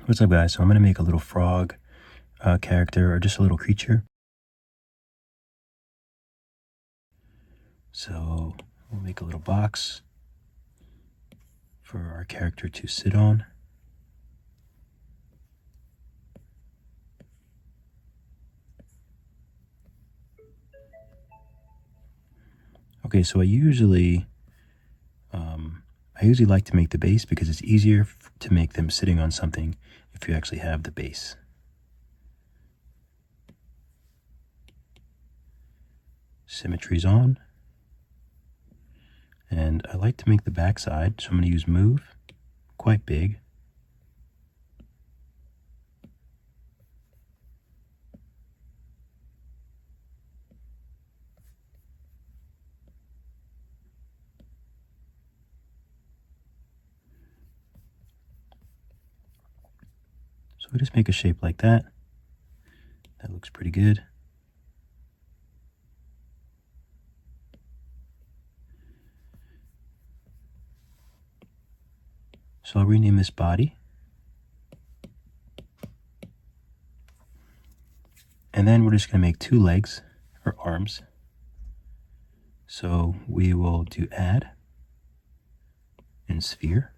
What's up, guys? So I'm going to make a little frog character, or just a little creature. So we'll make a little box for our character to sit on. Okay, so I usually like to make the base because it's easier to make them sitting on something if you actually have the base. Symmetry's on. And I like to make the backside, so I'm going to use move, quite big. So we just make a shape like that. That looks pretty good. So I'll rename this body. And then we're just going to make 2 legs, or arms. So we will do add and sphere.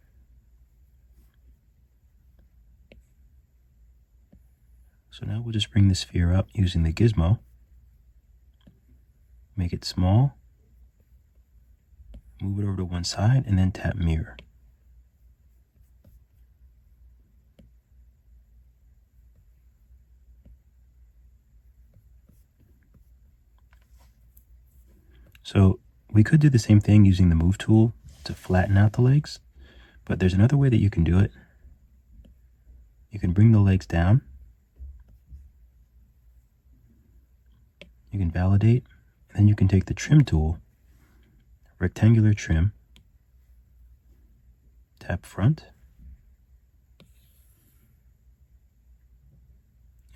So now we'll just bring the sphere up using the gizmo. Make it small. Move it over to one side and then tap mirror. So we could do the same thing using the move tool to flatten out the legs, but there's another way that you can do it. You can bring the legs down. You can validate, and then you can take the trim tool, rectangular trim, tap front,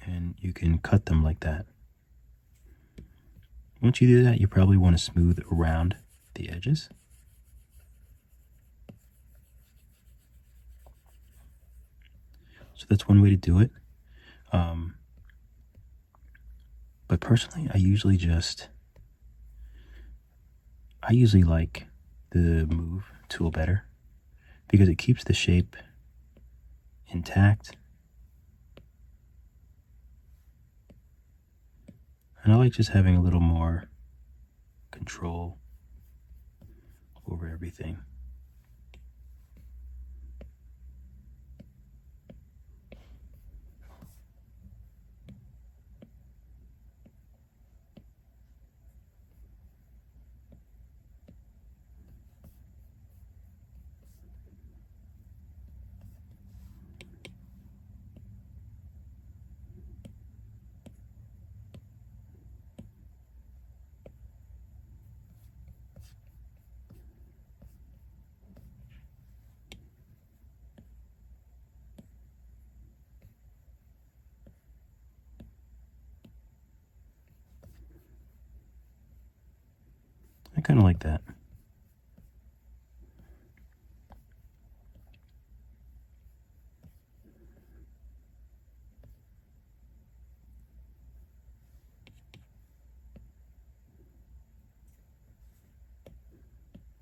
and you can cut them like that. Once you do that, you probably want to smooth around the edges. So that's one way to do it. But personally, I usually like the move tool better because it keeps the shape intact. And I like just having a little more control over everything. I kind of like that.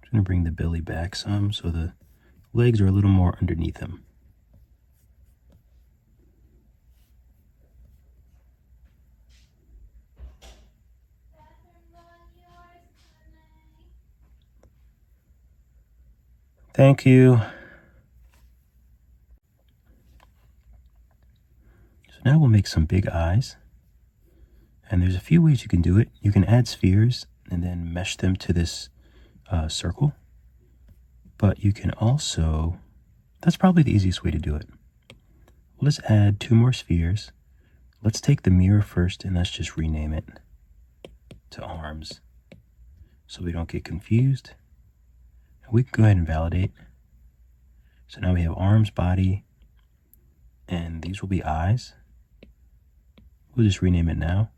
I'm going to bring the belly back some so the legs are a little more underneath him. Thank you. So now we'll make some big eyes. And there's a few ways you can do it. You can add spheres and then mesh them to this circle. But you can also, that's probably the easiest way to do it. We'll just add 2 more spheres. Let's take the mirror first and let's just rename it to arms so we don't get confused. We can go ahead and validate. So now we have arms, body, and these will be eyes. We'll just rename it now.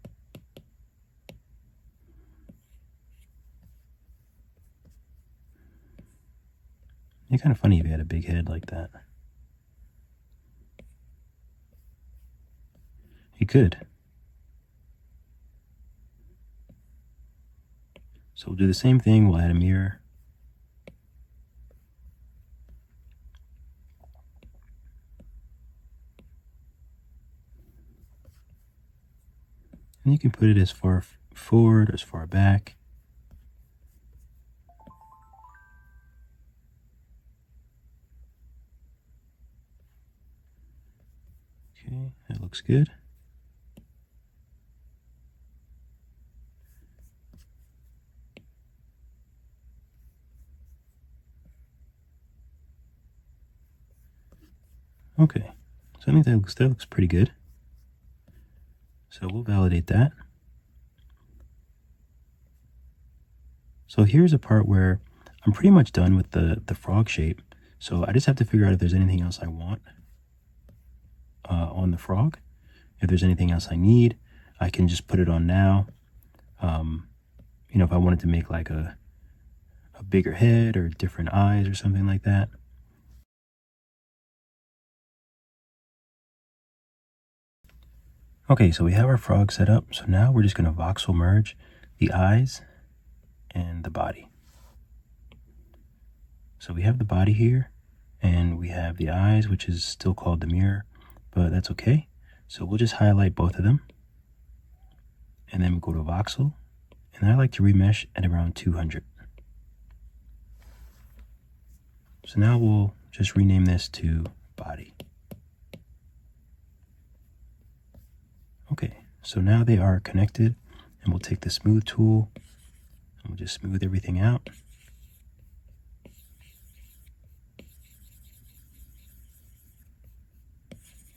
It's kind of funny if you had a big head like that. You could. So we'll do the same thing. We'll add a mirror. And you can put it as far forward, as far back. Okay, that looks good. Okay, so I think that looks pretty good. So we'll validate that. So here's a part where I'm pretty much done with the frog shape. So I just have to figure out if there's anything else I want on the frog. If there's anything else I need, I can just put it on now. You know, if I wanted to make like a bigger head or different eyes or something like that. Okay, so we have our frog set up. So now we're just going to voxel merge the eyes and the body. So we have the body here, and we have the eyes, which is still called the mirror, but that's okay. So we'll just highlight both of them, and then we go to voxel, and I like to remesh at around 200. So now we'll just rename this to body. Okay, so now they are connected, and we'll take the smooth tool, and we'll just smooth everything out.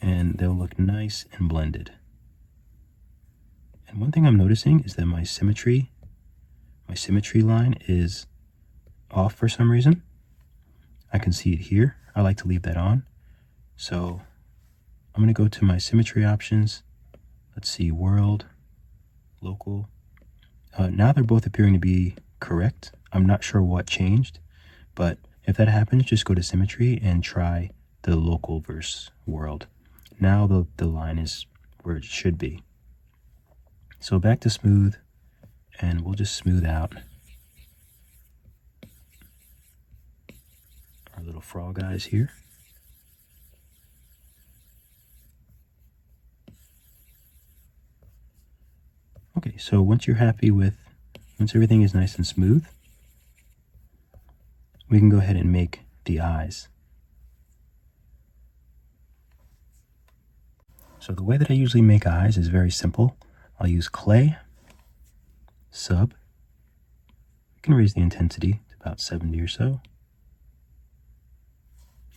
And they'll look nice and blended. And one thing I'm noticing is that my symmetry line is off for some reason. I can see it here. I like to leave that on. So I'm going to go to my symmetry options. Let's see, world, local. Now they're both appearing to be correct. I'm not sure what changed, but if that happens, just go to symmetry and try the local versus world. Now the line is where it should be. So back to smooth, and we'll just smooth out our little frog eyes here. Okay, so once everything is nice and smooth, we can go ahead and make the eyes. So the way that I usually make eyes is very simple. I'll use clay, sub. You can raise the intensity to about 70 or so.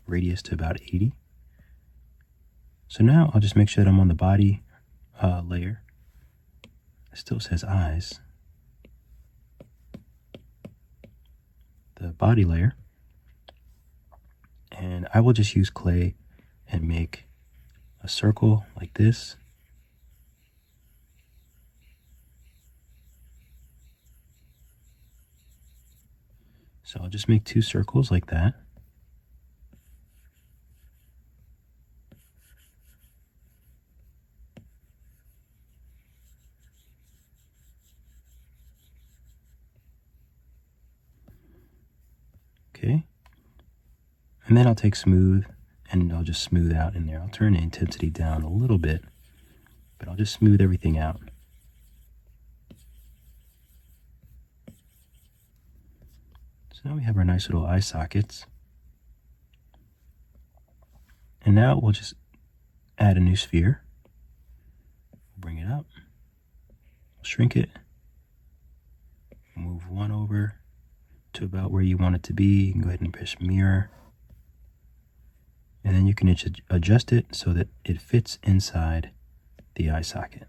Radius to about 80. So now I'll just make sure that I'm on the body layer. It still says eyes. The body layer. And I will just use clay and make a circle like this. So I'll just make 2 circles like that. Okay. And then I'll take smooth and I'll just smooth out in there. I'll turn the intensity down a little bit, but I'll just smooth everything out. So now we have our nice little eye sockets. And now we'll just add a new sphere. Bring it up, shrink it, move one over to about where you want it to be. You can go ahead and press mirror. And then you can adjust it so that it fits inside the eye socket.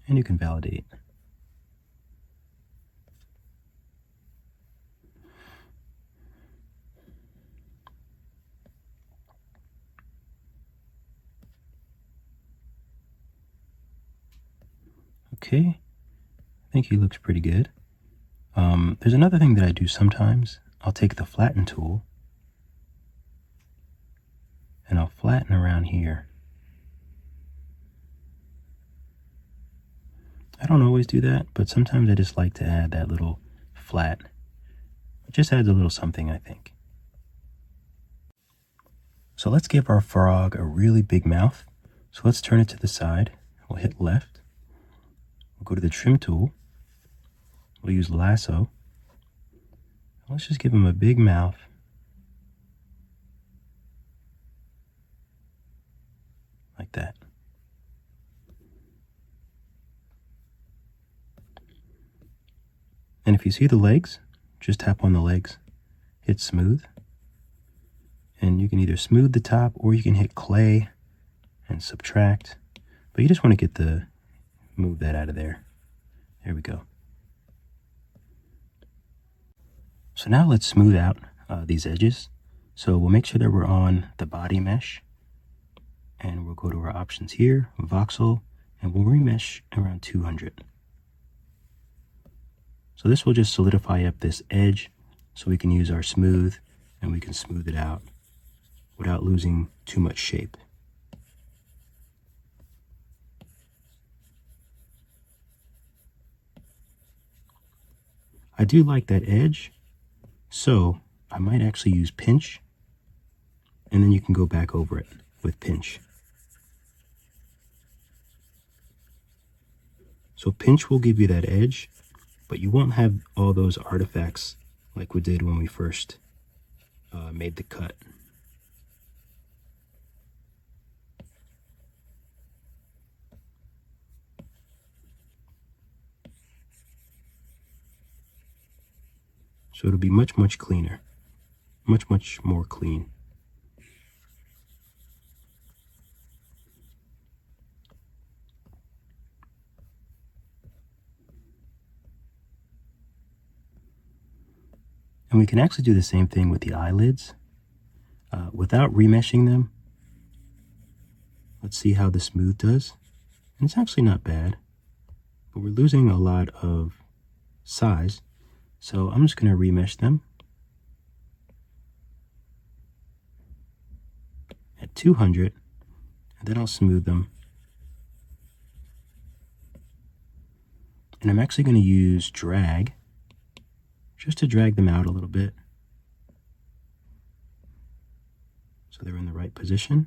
And you can validate. Okay, I think he looks pretty good. There's another thing that I do sometimes. I'll take the flatten tool and I'll flatten around here. I don't always do that, but sometimes I just like to add that little flat. It just adds a little something, I think. So let's give our frog a really big mouth. So let's turn it to the side. We'll hit left. We'll go to the trim tool. We'll use lasso. Let's just give him a big mouth. Like that. And if you see the legs, just tap on the legs, hit smooth. And you can either smooth the top or you can hit clay and subtract. But you just want to move that out of there. There we go. So now let's smooth out these edges. So we'll make sure that we're on the body mesh. And we'll go to our options here, voxel, and we'll remesh around 200. So this will just solidify up this edge so we can use our smooth and we can smooth it out without losing too much shape. I do like that edge, so I might actually use pinch, and then you can go back over it with pinch. So pinch will give you that edge, but you won't have all those artifacts like we did when we first made the cut. So it'll be much, much cleaner. Much, much more clean. And we can actually do the same thing with the eyelids. Without remeshing them, let's see how the smooth does. And it's actually not bad, but we're losing a lot of size. So I'm just going to remesh them at 200, and then I'll smooth them. And I'm actually going to use drag, just to drag them out a little bit, so they're in the right position.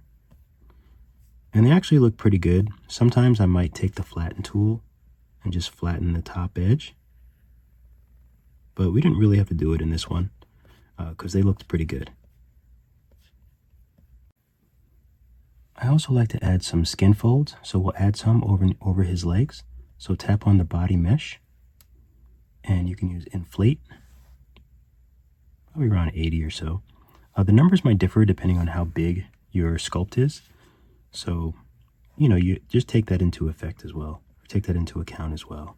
And they actually look pretty good. Sometimes I might take the flatten tool and just flatten the top edge. But we didn't really have to do it in this one because they looked pretty good. I also like to add some skin folds, so we'll add some over his legs. So tap on the body mesh, and you can use inflate, probably around 80 or so. The numbers might differ depending on how big your sculpt is. So, you just take that into effect as well, or take that into account as well.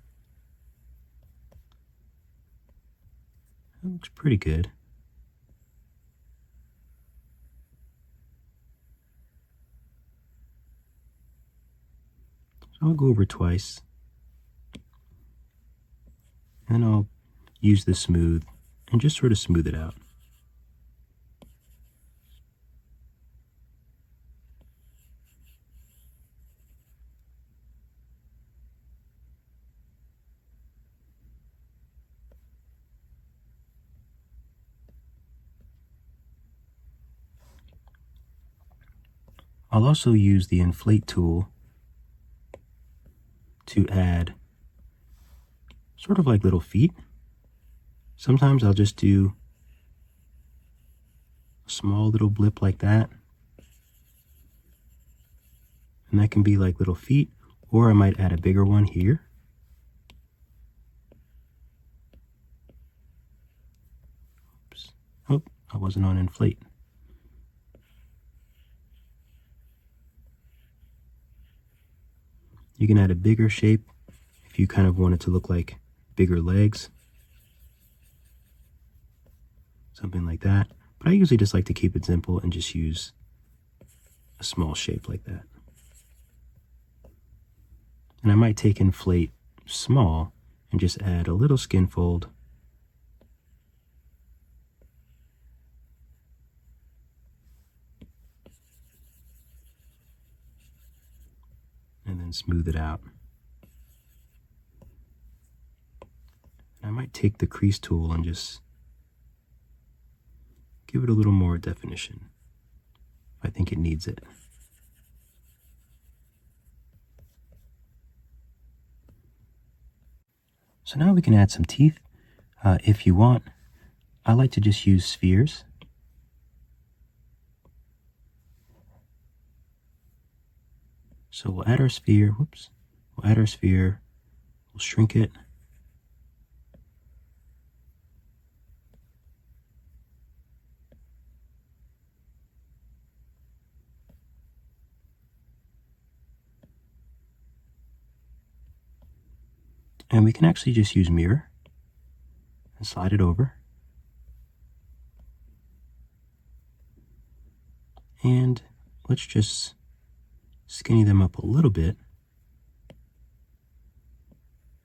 That looks pretty good. So I'll go over twice. And I'll use the smooth and just sort of smooth it out. I'll also use the inflate tool to add sort of like little feet. Sometimes I'll just do a small little blip like that. And that can be like little feet, or I might add a bigger one here. Oops. Oh, I wasn't on inflate. You can add a bigger shape if you kind of want it to look like bigger legs. Something like that. But I usually just like to keep it simple and just use a small shape like that. And I might take inflate small and just add a little skin fold. And then smooth it out. I might take the crease tool and just give it a little more definition if I think it needs it. So now we can add some teeth. If you want, I like to just use spheres. So we'll add our sphere, we'll add our sphere, we'll shrink it. And we can actually just use mirror and slide it over. And let's just skinny them up a little bit.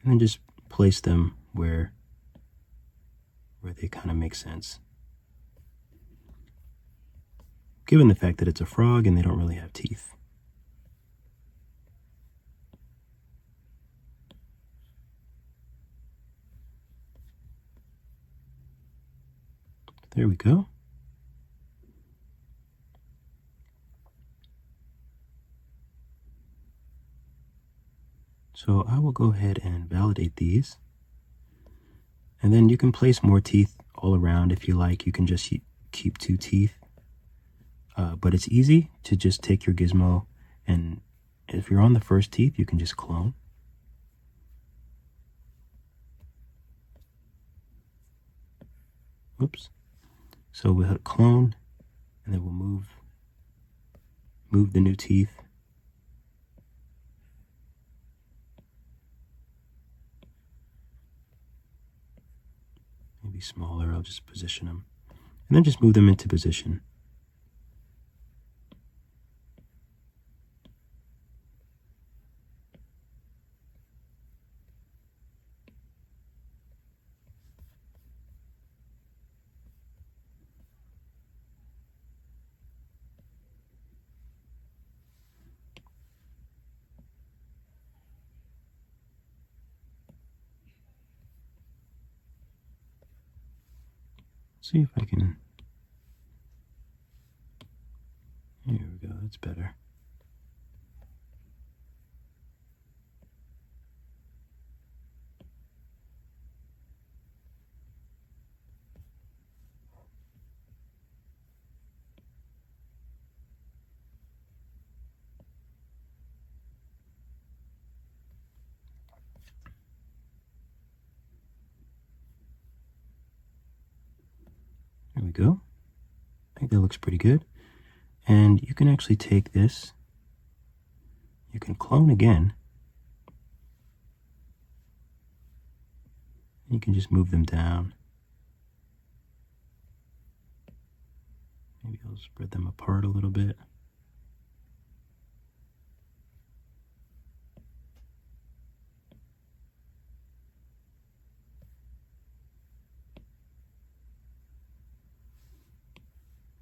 And then just place them where they kind of make sense. Given the fact that it's a frog and they don't really have teeth. There we go. So I will go ahead and validate these. And then you can place more teeth all around if you like. You can just keep 2 teeth. But it's easy to just take your gizmo, and if you're on the first teeth, you can just clone. Oops. So we'll hit clone, and then we'll move the new teeth. Maybe smaller, I'll just position them. And then just move them into position. See if I can. Here we go, that's better. There we go. I think that looks pretty good. And you can actually take this, you can clone again, and you can just move them down. Maybe I'll spread them apart a little bit.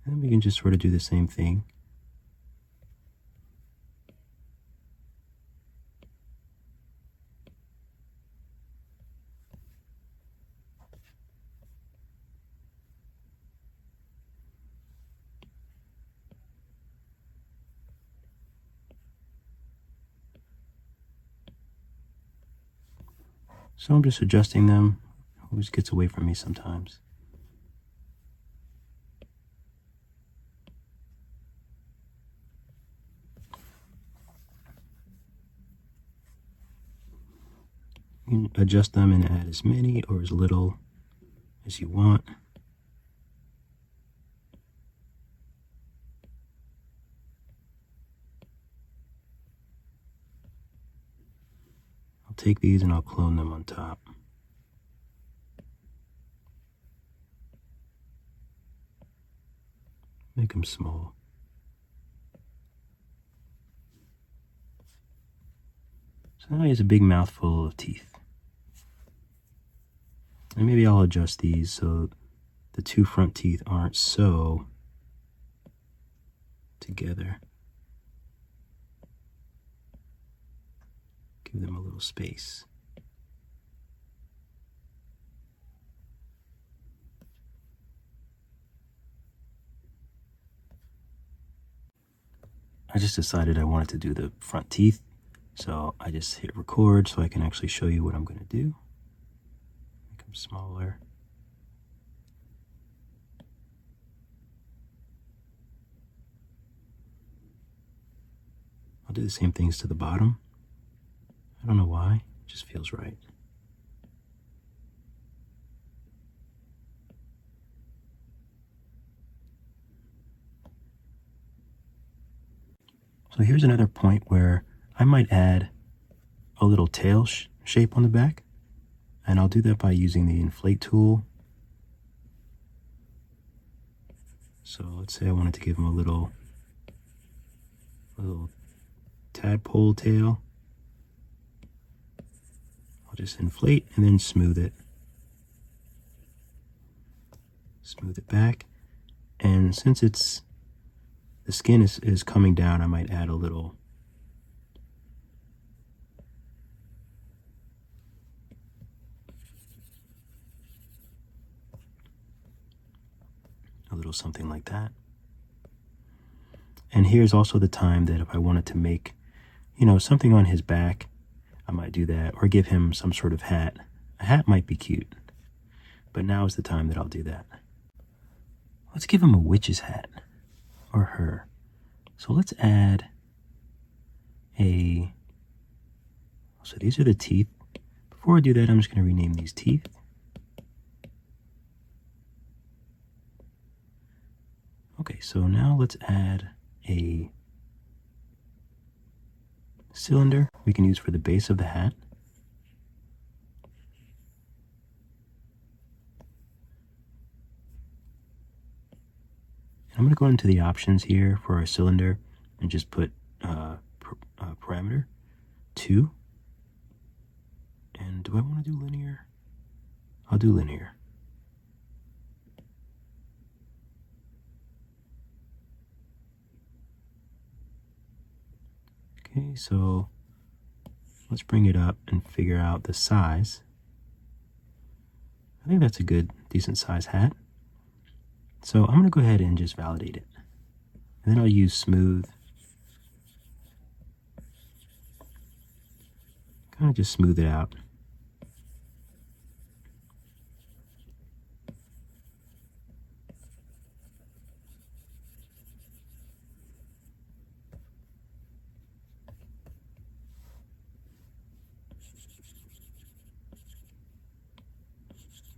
And we can just sort of do the same thing. So I'm just adjusting them. Always gets away from me sometimes. You can adjust them and add as many or as little as you want. I'll take these and I'll clone them on top. Make them small. So now he has a big mouthful of teeth. And maybe I'll adjust these so the two front teeth aren't so together. Give them a little space. I just decided I wanted to do the front teeth, so I just hit record so I can actually show you what I'm going to do. Make them smaller. I'll do the same things to the bottom. I don't know why, it just feels right. So here's another point where I might add a little tail shape on the back, and I'll do that by using the inflate tool. So let's say I wanted to give him a little tadpole tail. I'll just inflate and then smooth it. Smooth it back. And since the skin is coming down, I might add a little something like that. And here's also the time that if I wanted to make, something on his back, I might do that, or give him some sort of hat. A hat might be cute, but now is the time that I'll do that. Let's give him a witch's hat, or her. So let's add so these are the teeth. Before I do that, I'm just going to rename these teeth. Okay, so now let's add a cylinder we can use for the base of the hat. And I'm going to go into the options here for our cylinder and just put parameter 2. And do I want to do linear? I'll do linear. Okay, so let's bring it up and figure out the size. I think that's a good, decent size hat. So I'm going to go ahead and just validate it. And then I'll use smooth. Kind of just smooth it out.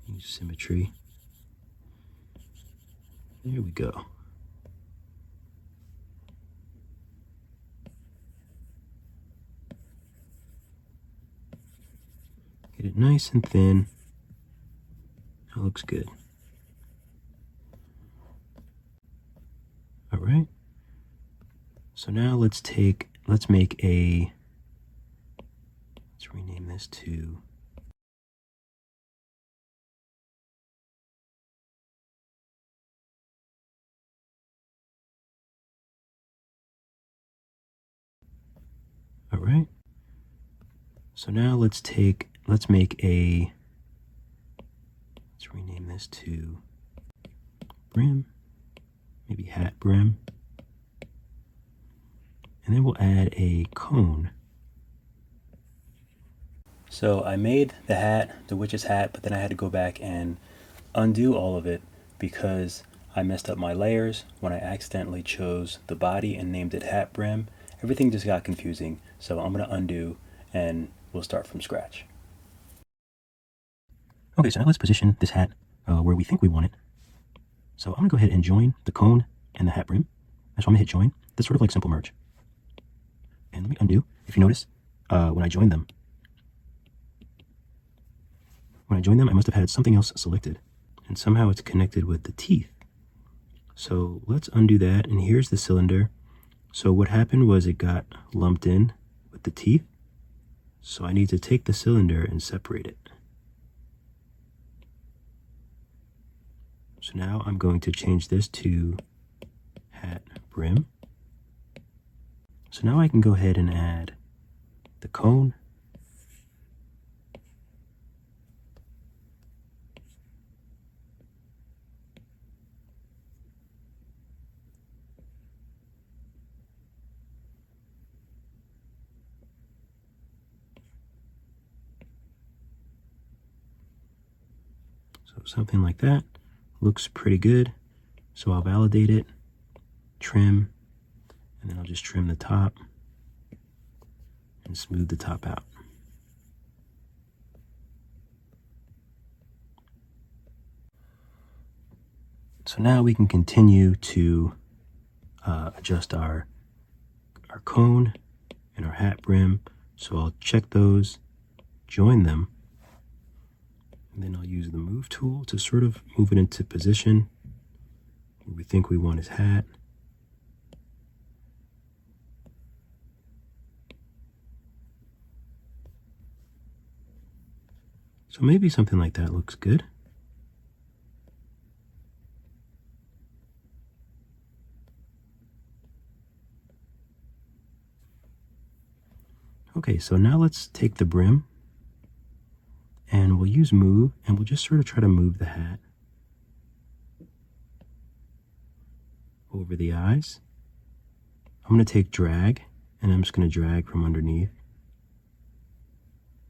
Use symmetry. There we go. Get it nice and thin. That looks good. All right. So now let's rename this to all right. So now let's rename this to brim, maybe hat brim. And then we'll add a cone. So I made the hat, the witch's hat, but then I had to go back and undo all of it because I messed up my layers when I accidentally chose the body and named it hat brim. Everything just got confusing, so I'm going to undo and we'll start from scratch. Okay, so now let's position this hat where we think we want it. So I'm going to go ahead and join the cone and the hat brim. So I'm going to hit join. That's sort of like simple merge. And let me undo. If you notice, when I joined them, I must have had something else selected. And somehow it's connected with the teeth. So let's undo that. And here's the cylinder. So what happened was it got lumped in with the teeth. So I need to take the cylinder and separate it. So now I'm going to change this to hat brim. So now I can go ahead and add the cone. So something like that looks pretty good. So I'll validate it, trim, and then I'll just trim the top and smooth the top out. So now we can continue to adjust our cone and our hat brim. So I'll check those, join them, and then I'll use the move tool to sort of move it into position where we think we want his hat. So maybe something like that looks good. Okay, so now let's take the brim and we'll use move and we'll just sort of try to move the hat over the eyes. I'm going to take drag and I'm just going to drag from underneath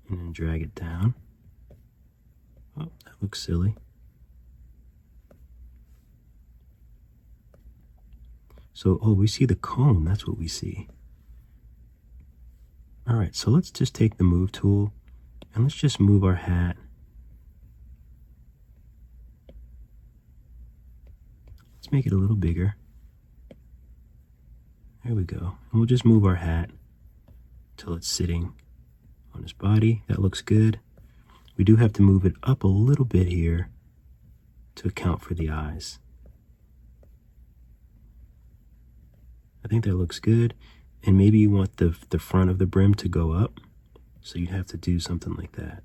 and then drag it down. Oh, that looks silly. So, oh, we see the cone. That's what we see. All right, so let's just take the move tool and let's just move our hat. Let's make it a little bigger. There we go. And we'll just move our hat until it's sitting on his body. That looks good. We do have to move it up a little bit here to account for the eyes. I think that looks good. And maybe you want the front of the brim to go up. So you'd have to do something like that.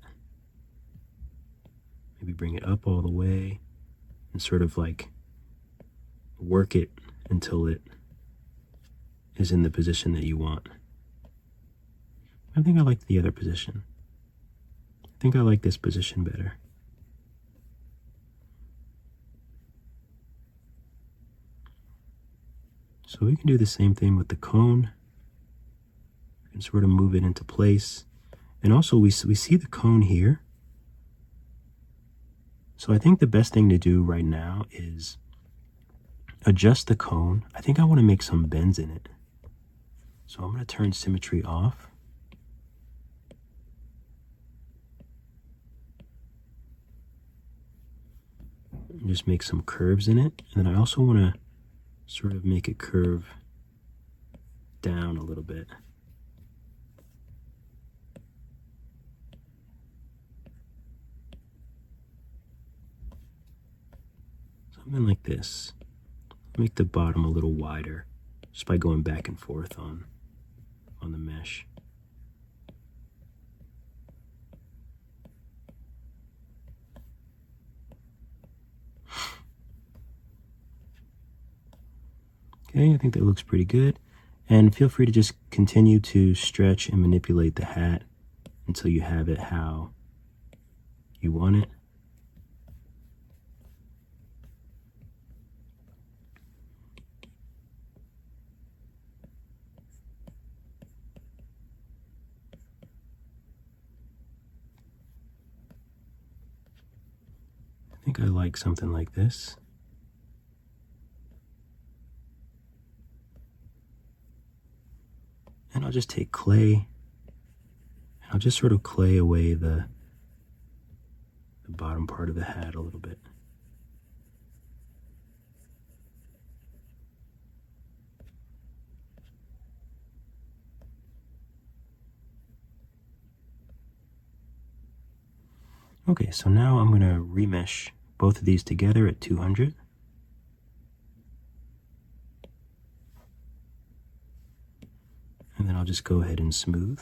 Maybe bring it up all the way and sort of like work it until it is in the position that you want. I think I like the other position. I think I like this position better. So we can do the same thing with the cone. We can sort of move it into place. And also we see the cone here. So I think the best thing to do right now is adjust the cone. I think I want to make some bends in it. So I'm going to turn symmetry off. And just make some curves in it. And then I also want to sort of make it curve down a little bit. Something like this. Make the bottom a little wider just by going back and forth on the mesh. Okay, I think that looks pretty good. And feel free to just continue to stretch and manipulate the hat until you have it how you want it. I think I like something like this. And I'll just take clay, and I'll just sort of clay away the bottom part of the hat a little bit. Okay, so now I'm going to remesh both of these together at 200. And then I'll just go ahead and smooth.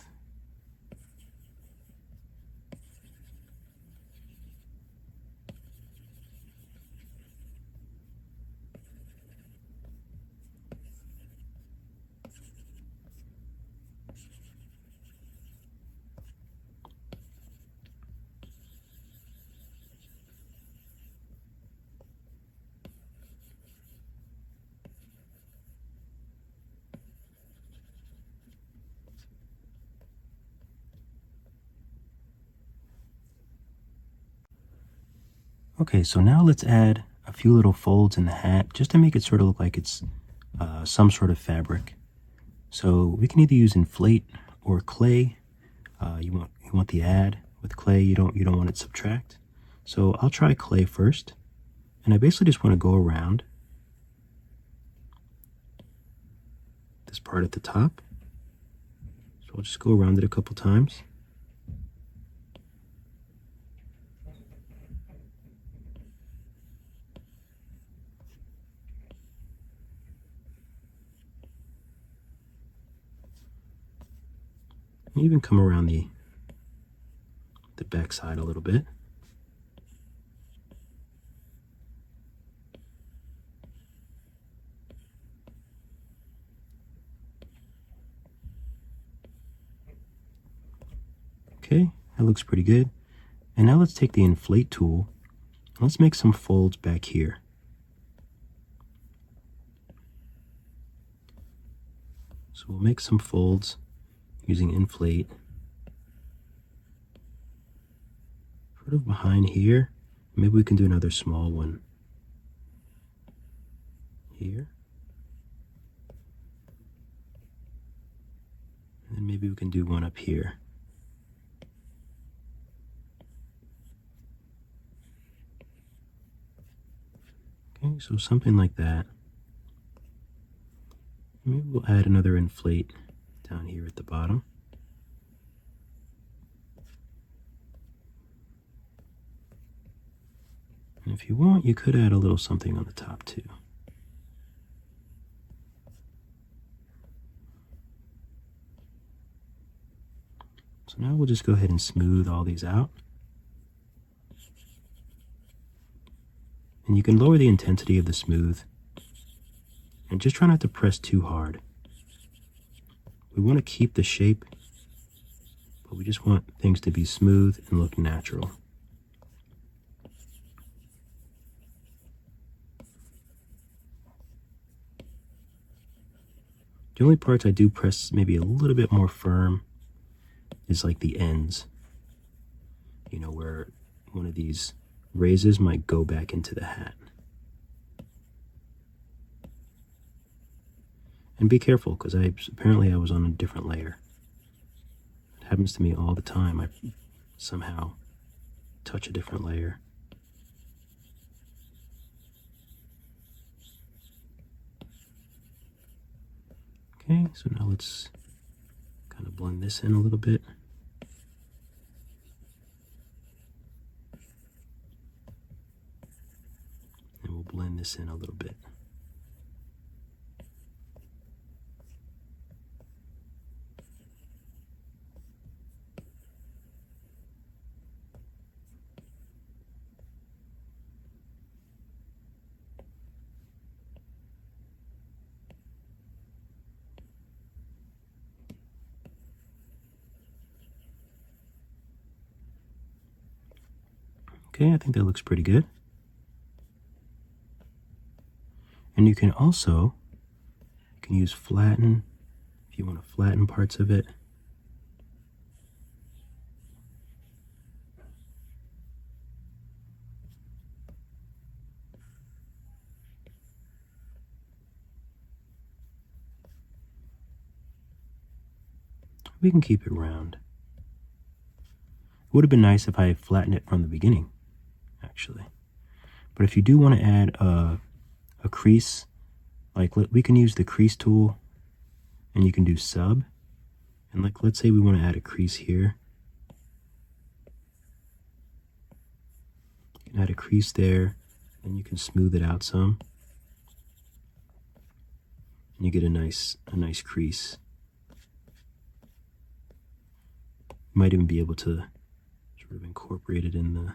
Okay, so now let's add a few little folds in the hat just to make it sort of look like it's some sort of fabric. So we can either use inflate or clay. You want the add with clay. You don't want it subtract. So I'll try clay first, and I basically just want to go around this part at the top. So I'll just go around it a couple times. And even come around the back side a little bit. Okay, that looks pretty good. And now let's take the inflate tool and let's make some folds back here. So we'll make some folds using inflate. Sort of behind here. Maybe we can do another small one here. And then maybe we can do one up here. Okay, so something like that. Maybe we'll add another inflate down here at the bottom. And if you want, you could add a little something on the top too. So now we'll just go ahead and smooth all these out. And you can lower the intensity of the smooth. And just try not to press too hard. We want to keep the shape, but we just want things to be smooth and look natural. The only parts I do press maybe a little bit more firm is like the ends. You know, where one of these raises might go back into the hat. And be careful, because apparently I was on a different layer. It happens to me all the time. I somehow touch a different layer. Okay, so now let's kind of blend this in a little bit. And we'll blend this in a little bit. Okay, I think that looks pretty good. And you can use flatten if you want to flatten parts of it. We can keep it round. It would have been nice if I flattened it from the beginning, actually. But if you do want to add a crease, like we can use the crease tool, and you can do sub. And like, let's say we want to add a crease here. You can add a crease there, and you can smooth it out some. And you get a nice crease. You might even be able to sort of incorporate it in the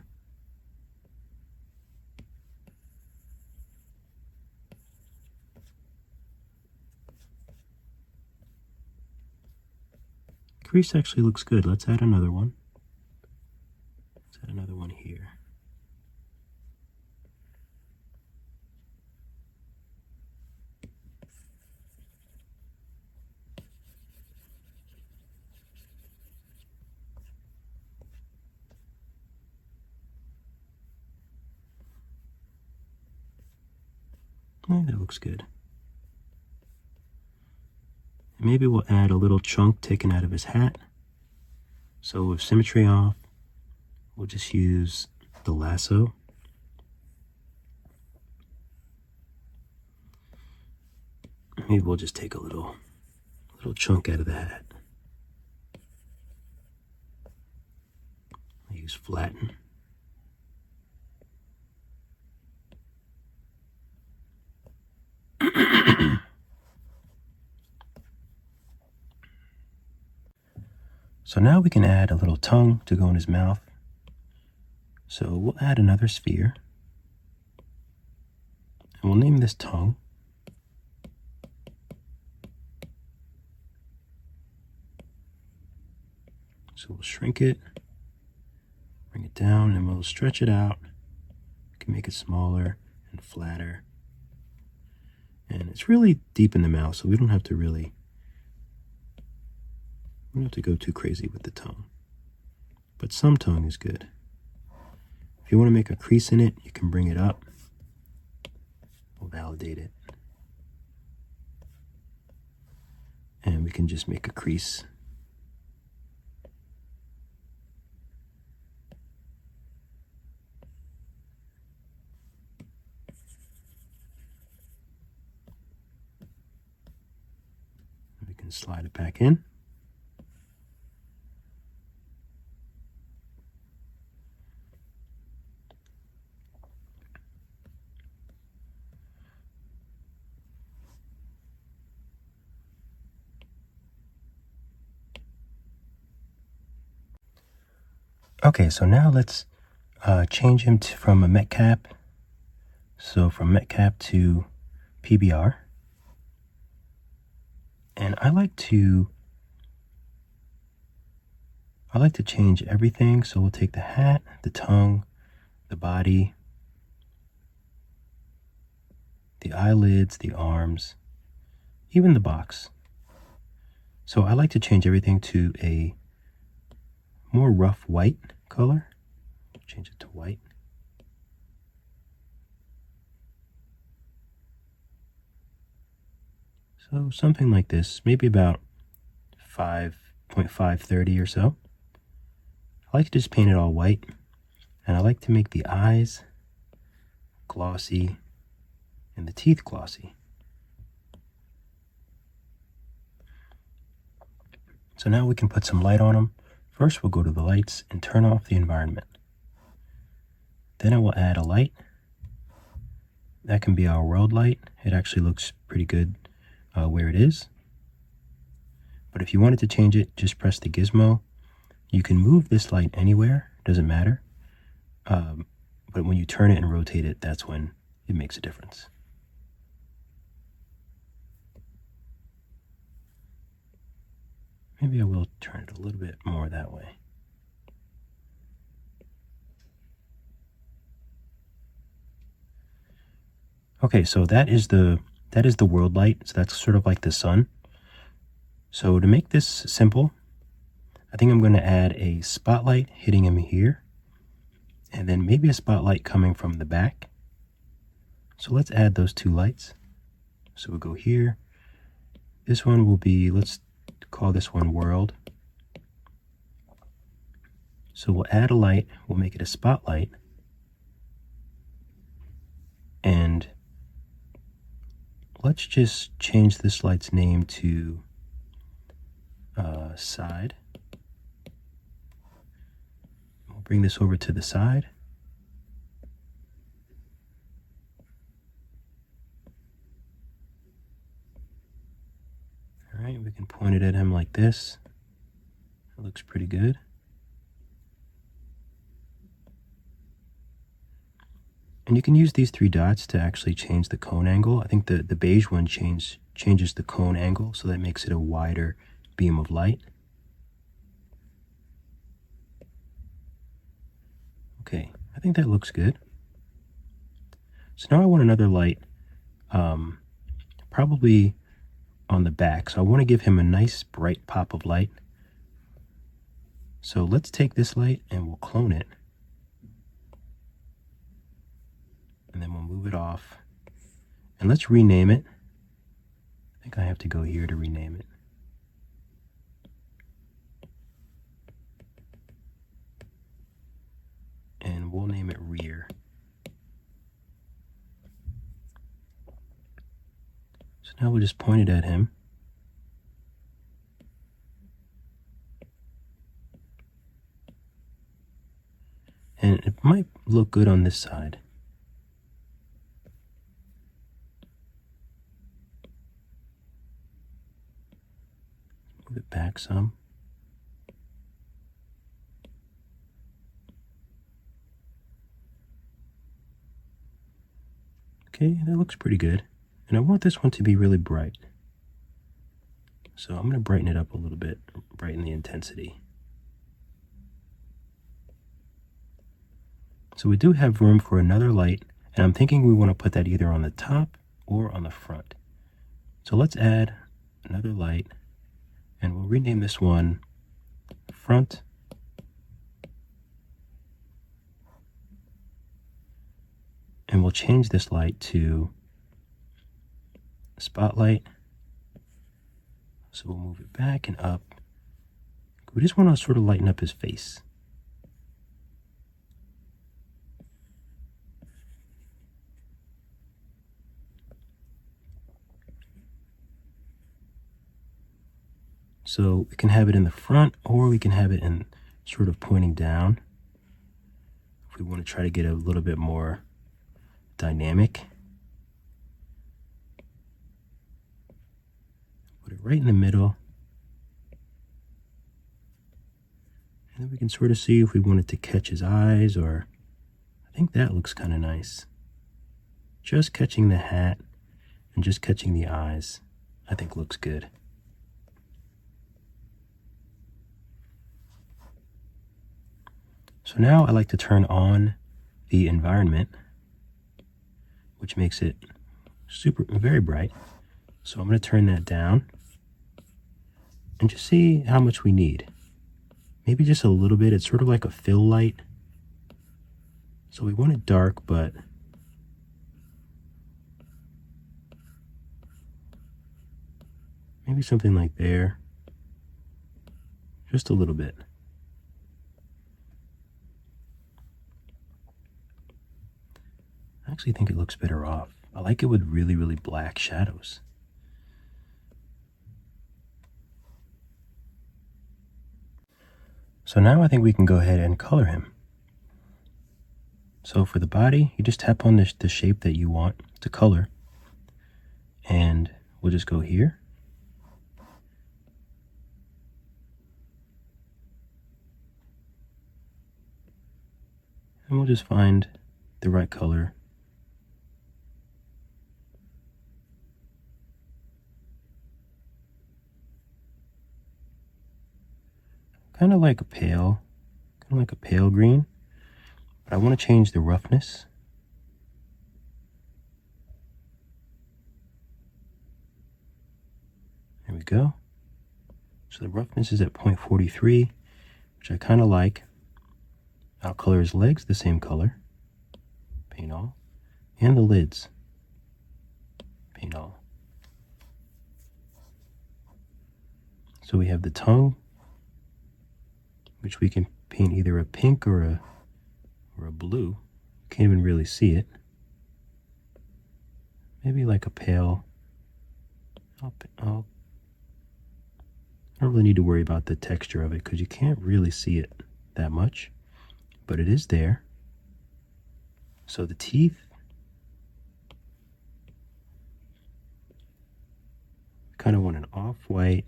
crease. Actually looks good. Let's add another one. Let's add another one here. Oh, that looks good. Maybe we'll add a little chunk taken out of his hat. So with symmetry off, we'll just use the lasso. Maybe we'll just take a little chunk out of the hat. I'll use flatten. So now we can add a little tongue to go in his mouth. So we'll add another sphere. And we'll name this tongue. So we'll shrink it, bring it down, and we'll stretch it out. We can make it smaller and flatter. And it's really deep in the mouth, so we don't have to go too crazy with the tongue. But some tongue is good. If you want to make a crease in it, you can bring it up. We'll validate it. And we can just make a crease. We can slide it back in. Okay, so now let's change him from a metcap. So from metcap to PBR. And I like to change everything. So we'll take the hat, the tongue, the body, the eyelids, the arms, even the box. So I like to change everything to a more rough white color. Change it to white. So something like this, maybe about 5.530 or so. I like to just paint it all white, and I like to make the eyes glossy and the teeth glossy. So now we can put some light on them. First, we'll go to the lights and turn off the environment. Then I will add a light. That can be our world light. It actually looks pretty good where it is. But if you wanted to change it, just press the gizmo. You can move this light anywhere, doesn't matter. But when you turn it and rotate it, that's when it makes a difference. Maybe I will turn it a little bit more that way. Okay, so that is the world light. So that's sort of like the sun. So to make this simple, I think I'm going to add a spotlight hitting him here, and then maybe a spotlight coming from the back. So let's add those two lights. So we'll go here. This one will be, let's call this one world. So we'll add a light, we'll make it a spotlight, and let's just change this light's name to side. We'll bring this over to the side. All right, we can point it at him like this. It looks pretty good. And you can use these three dots to actually change the cone angle. I think the beige one changes the cone angle, so that makes it a wider beam of light. Okay, I think that looks good. So now I want another light, probably on the back. So I want to give him a nice bright pop of light. So let's take this light and we'll clone it. And then we'll move it off. And let's rename it. I think I have to go here to rename it. And we'll name it rear. So now we'll just point it at him. And it might look good on this side. Move it back some. Okay, that looks pretty good. And I want this one to be really bright. So I'm going to brighten it up a little bit, brighten the intensity. So we do have room for another light, and I'm thinking we want to put that either on the top or on the front. So let's add another light, and we'll rename this one front. And we'll change this light to spotlight. So we'll move it back and up. We just want to sort of lighten up his face. So we can have it in the front, or we can have it in sort of pointing down. If we want to try to get a little bit more dynamic. Put it right in the middle. And then we can sort of see if we wanted to catch his eyes, or I think that looks kind of nice. Just catching the hat and just catching the eyes, I think looks good. So now I like to turn on the environment, which makes it very bright. So I'm going to turn that down and just see how much we need. Maybe just a little bit. It's sort of like a fill light. So we want it dark, but maybe something like there. Just a little bit. I actually think it looks better off. I like it with really, really black shadows. So now I think we can go ahead and color him. So for the body, you just tap on the shape that you want to color. And we'll just go here. And we'll just find the right color. Kind of like a pale green, but I want to change the roughness. There we go. So the roughness is at 0.43, which I kind of like. I'll color his legs the same color, paint all, and the lids, paint all. So we have the tongue, which we can paint either a pink or a blue. Can't even really see it. Maybe like a pale. I don't really need to worry about the texture of it because you can't really see it that much, but it is there. So the teeth, kind of want an off-white,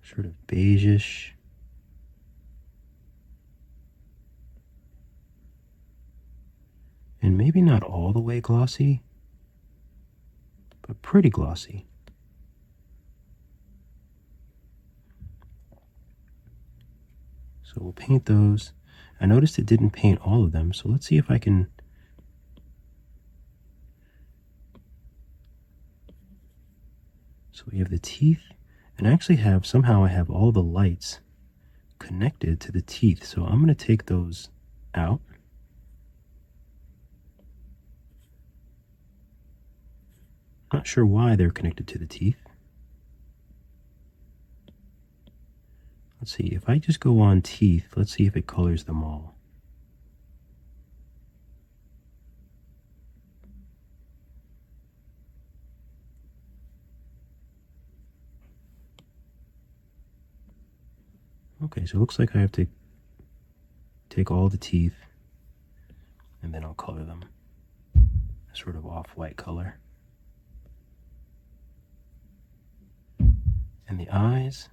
sort of beigeish. And maybe not all the way glossy, but pretty glossy. So we'll paint those. I noticed it didn't paint all of them, so let's see if I can. So we have the teeth, and I actually somehow I have all the lights connected to the teeth. So I'm going to take those out. Not sure why they're connected to the teeth. Let's see, if I just go on teeth, let's see if it colors them all. Okay, so it looks like I have to take all the teeth and then I'll color them a sort of off-white color. And the eyes.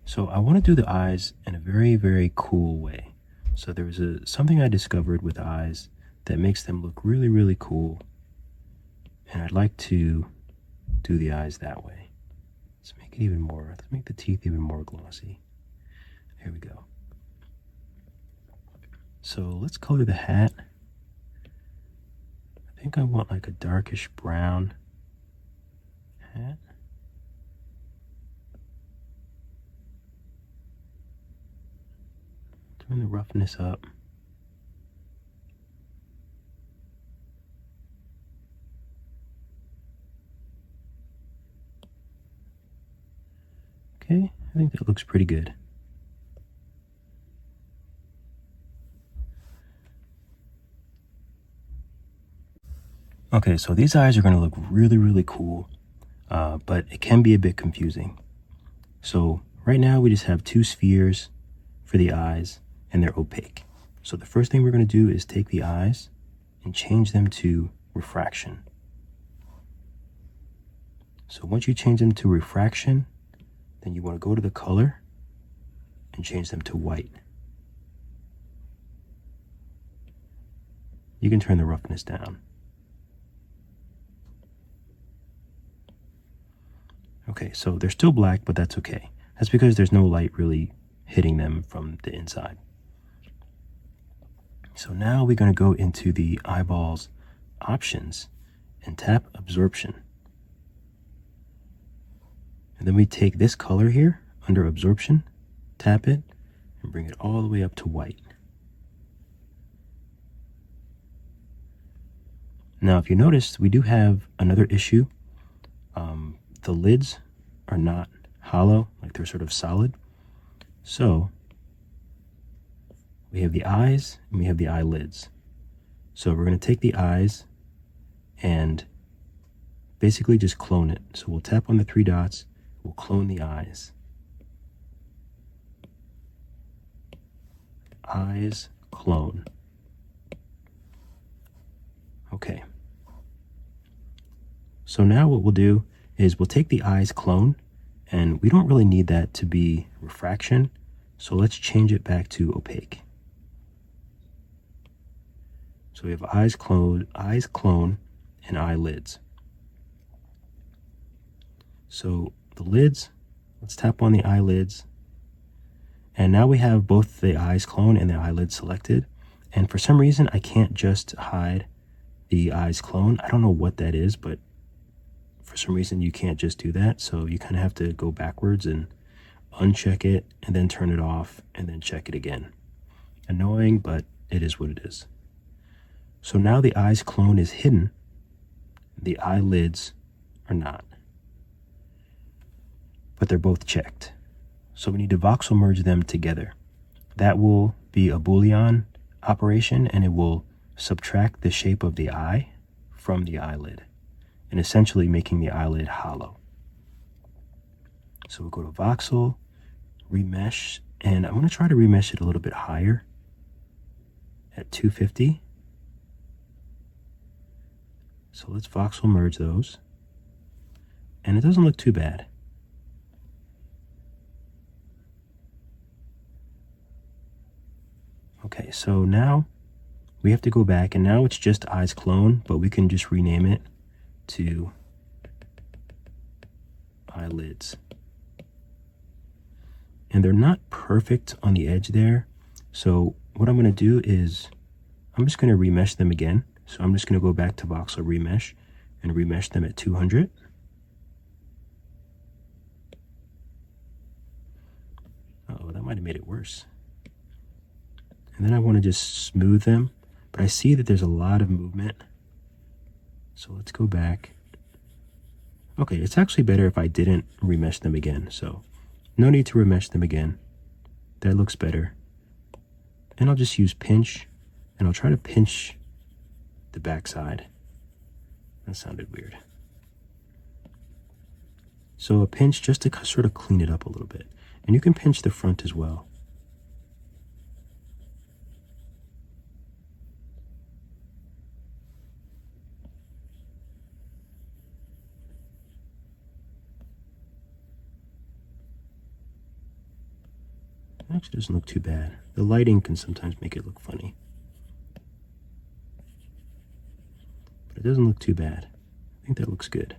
So I want to do the eyes in a very, very cool way. So there's something I discovered with eyes that makes them look really, really cool. And I'd like to do the eyes that way. Let's make it even more, let's make the teeth even more glossy. There we go. So let's color the hat. I think I want like a darkish brown hat. Turn the roughness up. Okay, I think that looks pretty good. Okay, so these eyes are going to look really, really cool, but it can be a bit confusing. So right now we just have two spheres for the eyes and they're opaque. So the first thing we're going to do is take the eyes and change them to refraction. So once you change them to refraction, then you want to go to the color and change them to white. You can turn the roughness down. Okay, so they're still black, but that's okay. That's because there's no light really hitting them from the inside. So now we're going to go into the eyeballs options and tap absorption. And then we take this color here under absorption, tap it, and bring it all the way up to white. Now, if you notice, we do have another issue. The lids are not hollow, like they're sort of solid. So we have the eyes and we have the eyelids. So we're going to take the eyes and basically just clone it. So we'll tap on the three dots, we'll clone the eyes. Eyes, clone. Okay. So now what we'll do is we'll take the eyes clone, and we don't really need that to be refraction. So let's change it back to opaque. So we have eyes clone, and eyelids. So the lids, let's tap on the eyelids. And now we have both the eyes clone and the eyelids selected. And for some reason, I can't just hide the eyes clone. I don't know what that is, but for some reason you can't just do that. So you kind of have to go backwards and uncheck it and then turn it off and then check it again. Annoying, but it is what it is. So now the eyes clone is hidden. The eyelids are not. But they're both checked. So we need to voxel merge them together. That will be a Boolean operation, and it will subtract the shape of the eye from the eyelid, and essentially making the eyelid hollow. So we'll go to voxel, remesh, and I'm going to try to remesh it a little bit higher at 250. So let's voxel merge those. And it doesn't look too bad. Okay, so now we have to go back, and now it's just eyes clone, but we can just rename it to eyelids. And they're not perfect on the edge there. So what I'm going to do is I'm just going to remesh them again. So I'm just going to go back to voxel remesh and remesh them at 200. Uh-oh, that might have made it worse. And then I want to just smooth them, but I see that there's a lot of movement. So let's go back. Okay, it's actually better if I didn't remesh them again. So no need to remesh them again. That looks better. And I'll just use pinch, and I'll try to pinch the backside. That sounded weird. So a pinch just to sort of clean it up a little bit. And you can pinch the front as well. It actually doesn't look too bad. The lighting can sometimes make it look funny. But it doesn't look too bad. I think that looks good.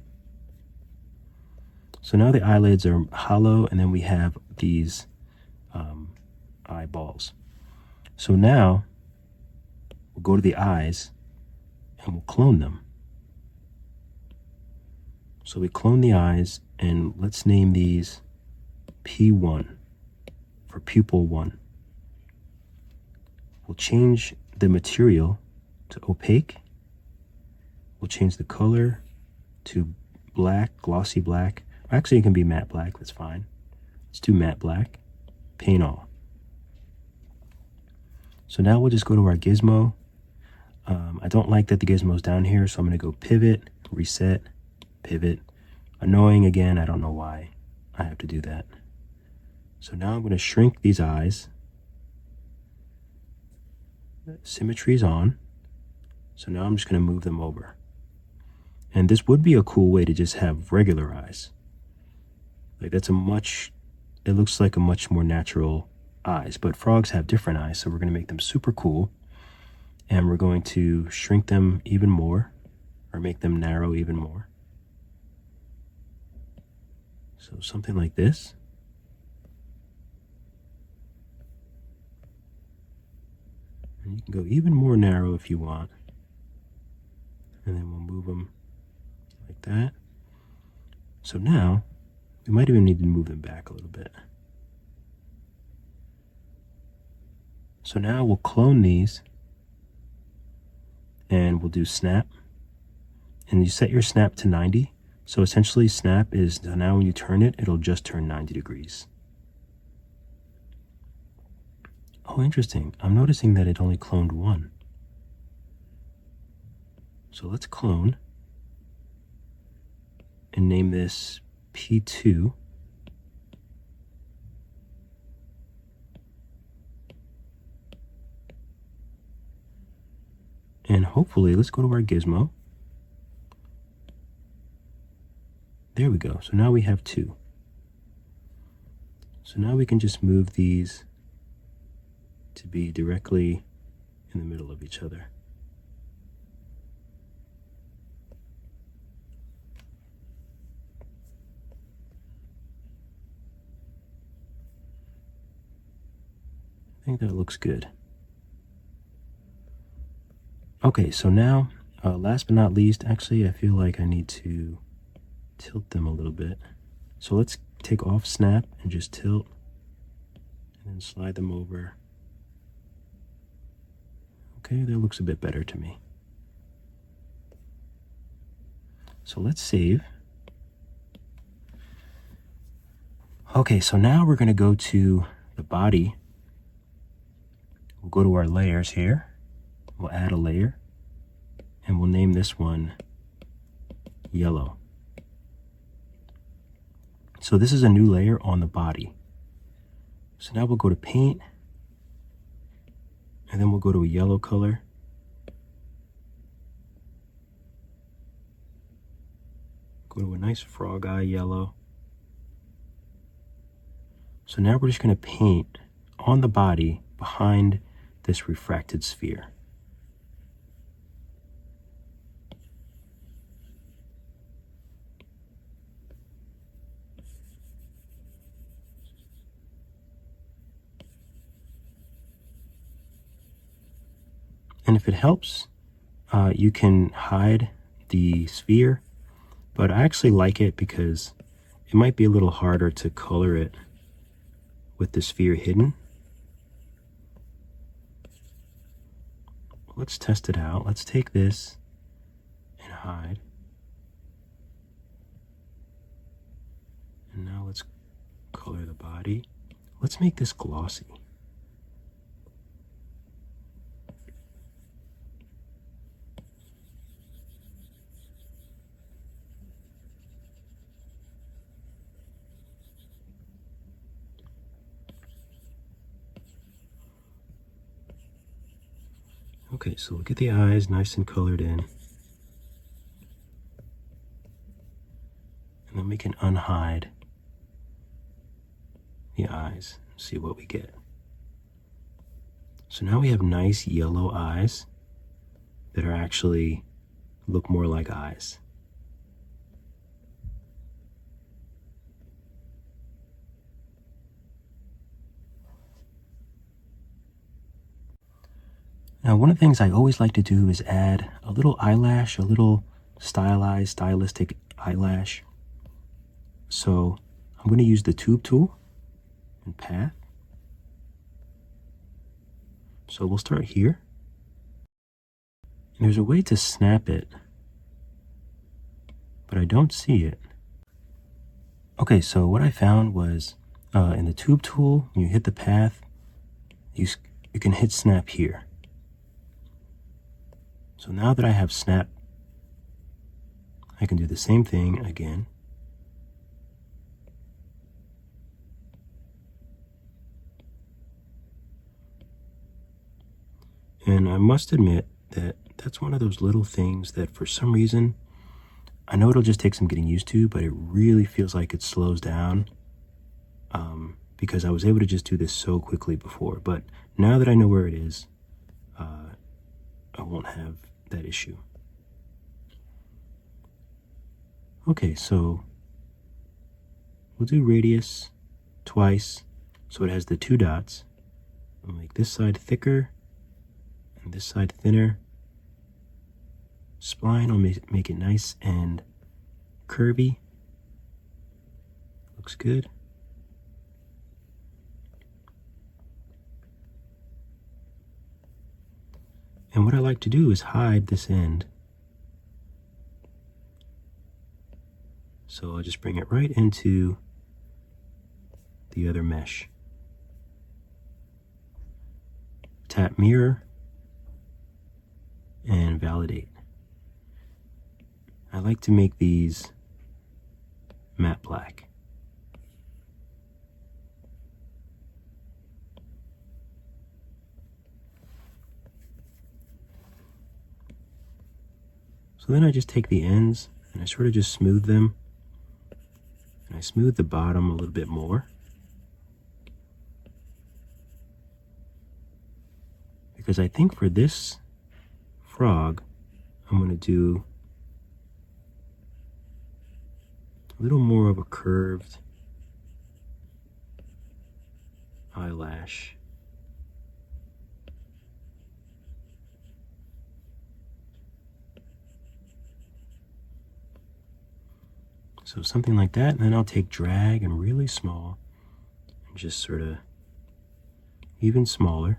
So now the eyelids are hollow, and then we have these eyeballs. So now we'll go to the eyes and we'll clone them. So we clone the eyes, and let's name these P1 for pupil 1. We'll change the material to opaque. We'll change the color to black, glossy black. Actually, it can be matte black, that's fine. Let's do matte black, paint all. So now we'll just go to our gizmo. I don't like that the gizmo's down here, so I'm gonna go pivot, reset, pivot. Annoying again, I don't know why I have to do that. So now I'm gonna shrink these eyes. Symmetry's on. So now I'm just gonna move them over. And this would be a cool way to just have regular eyes. Like that's it looks like a much more natural eyes, but frogs have different eyes, so we're gonna make them super cool. And we're going to shrink them even more, or make them narrow even more. So something like this. And you can go even more narrow if you want. And then we'll move them like that. So now, we might even need to move them back a little bit. So now we'll clone these, and we'll do snap. And you set your snap to 90. So essentially snap is, now when you turn it, it'll just turn 90 degrees. Oh, interesting. I'm noticing that it only cloned one. So let's clone and name this P2. And hopefully, let's go to our gizmo. There we go. So now we have 2. So now we can just move these to be directly in the middle of each other. I think that looks good. Okay, so now, last but not least, actually, I feel like I need to tilt them a little bit. So let's take off snap and just tilt, and then slide them over. Okay, that looks a bit better to me. So let's save. Okay, so now we're gonna go to the body. We'll go to our layers here. We'll add a layer, and we'll name this one yellow. So this is a new layer on the body. So now we'll go to paint, and then we'll go to a yellow color. Go to a nice frog eye yellow. So now we're just gonna paint on the body behind this refracted sphere. And if it helps, you can hide the sphere, but I actually like it because it might be a little harder to color it with the sphere hidden. Let's test it out. Let's take this and hide. And now let's color the body. Let's make this glossy. Okay, so look at the eyes, nice and colored in. And then we can unhide the eyes, see what we get. So now we have nice yellow eyes that are actually look more like eyes. Now, one of the things I always like to do is add a little eyelash, a little stylized, stylistic eyelash. So I'm going to use the tube tool and path. So we'll start here. And there's a way to snap it, but I don't see it. Okay, so what I found was in the tube tool, you hit the path, you can hit snap here. So now that I have snap, I can do the same thing again. And I must admit that that's one of those little things that for some reason, I know it'll just take some getting used to, but it really feels like it slows down because I was able to just do this so quickly before. But now that I know where it is, I won't have that issue. Okay, so we'll do radius twice, so it has the 2 dots. I'll make this side thicker and this side thinner. Spline, I'll make it nice and curvy. Looks good. And what I like to do is hide this end. So I'll just bring it right into the other mesh. Tap mirror and validate. I like to make these matte black. So then I just take the ends and I sort of just smooth them. And I smooth the bottom a little bit more. Because I think for this frog, I'm going to do a little more of a curved eyelash. So something like that, and then I'll take drag and really small, and just sort of even smaller.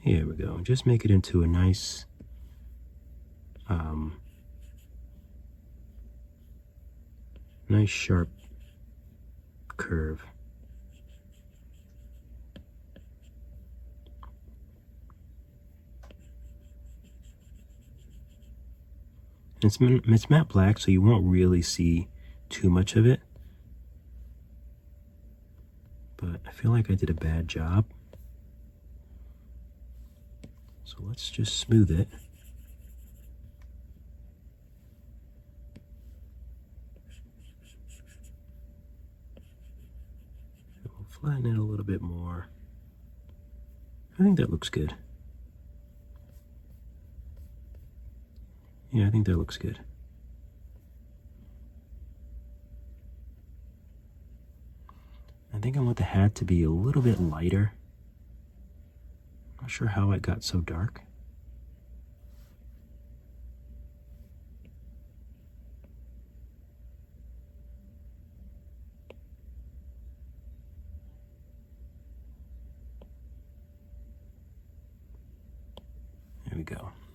Here we go. Just make it into a nice, nice sharp curve. It's matte black, so you won't really see too much of it. But I feel like I did a bad job. So let's just smooth it. And we'll flatten it a little bit more. I think that looks good. Yeah, I think that looks good. I think I want the hat to be a little bit lighter. Not sure how it got so dark.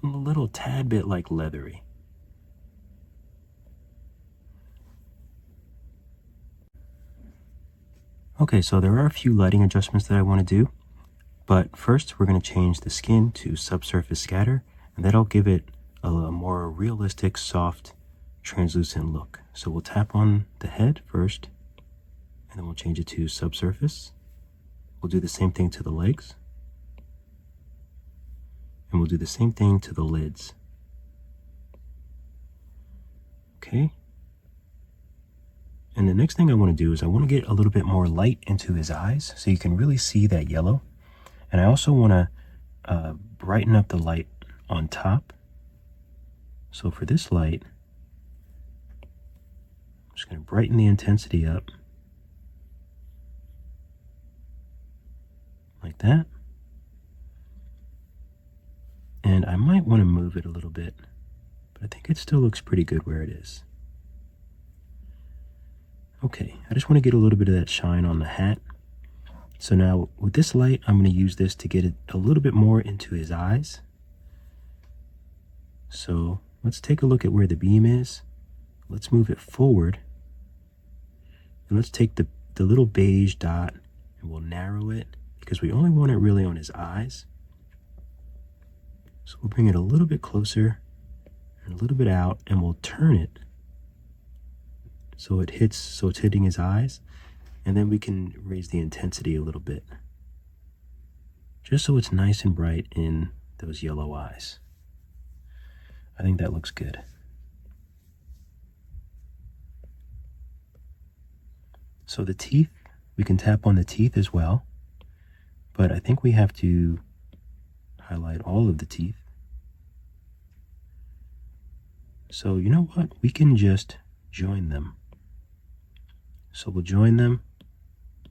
a little tad bit like leathery. Okay, so there are a few lighting adjustments that I want to do, but first we're going to change the skin to subsurface scatter, and that'll give it a more realistic, soft, translucent look. So we'll tap on the head first, and then we'll change it to subsurface. We'll do the same thing to the legs, and we'll do the same thing to the lids. Okay. And the next thing I want to do is I want to get a little bit more light into his eyes so you can really see that yellow. And I also want to brighten up the light on top. So for this light, I'm just going to brighten the intensity up like that. And I might want to move it a little bit, but I think it still looks pretty good where it is. Okay, I just want to get a little bit of that shine on the hat. So now with this light, I'm going to use this to get it a little bit more into his eyes. So let's take a look at where the beam is. Let's move it forward. And let's take the little beige dot and we'll narrow it because we only want it really on his eyes. So we'll bring it a little bit closer and a little bit out, and we'll turn it so it's hitting his eyes, and then we can raise the intensity a little bit just so it's nice and bright in those yellow eyes. I think that looks good. So the teeth, we can tap on the teeth as well, but I think we have to highlight all of the teeth. So you know what? We can just join them. So we'll join them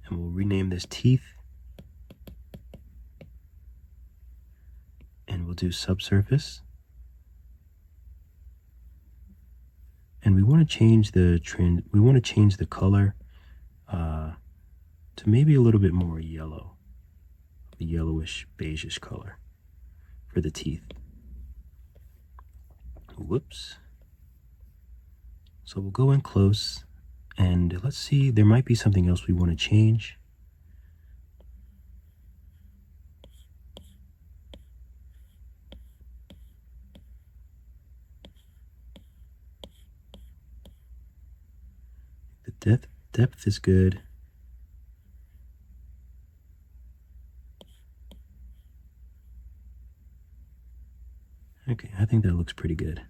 and we'll rename this teeth. And we'll do subsurface. And we want to change the color to maybe a little bit more yellow, a yellowish, beigeish color for the teeth. Whoops. So we'll go in close and let's see, there might be something else we want to change. The depth is good. Okay, I think that looks pretty good.